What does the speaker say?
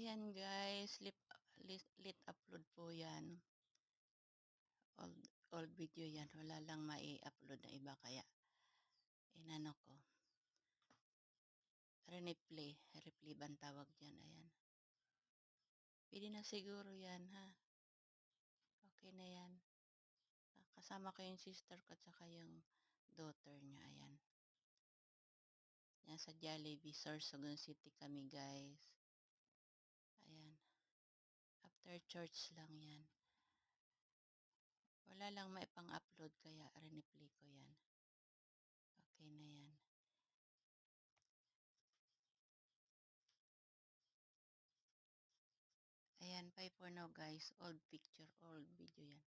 Ayan guys, lit upload po yan. Old video yan. Wala lang mai-upload na iba kaya inano ko. Replay bang tawag dyan? Ayan. Pwede na siguro yan ha. Okay na yan. Kasama ko yung sister ko at saka yung daughter niya. Ayan. Yan sa Jollibee, Sorsogon City kami guys. Ayan. After church lang yan. Wala lang maipang-upload kaya replay ko yan. Okay na yan. Ayan, bye for now guys. Old picture, old video yan.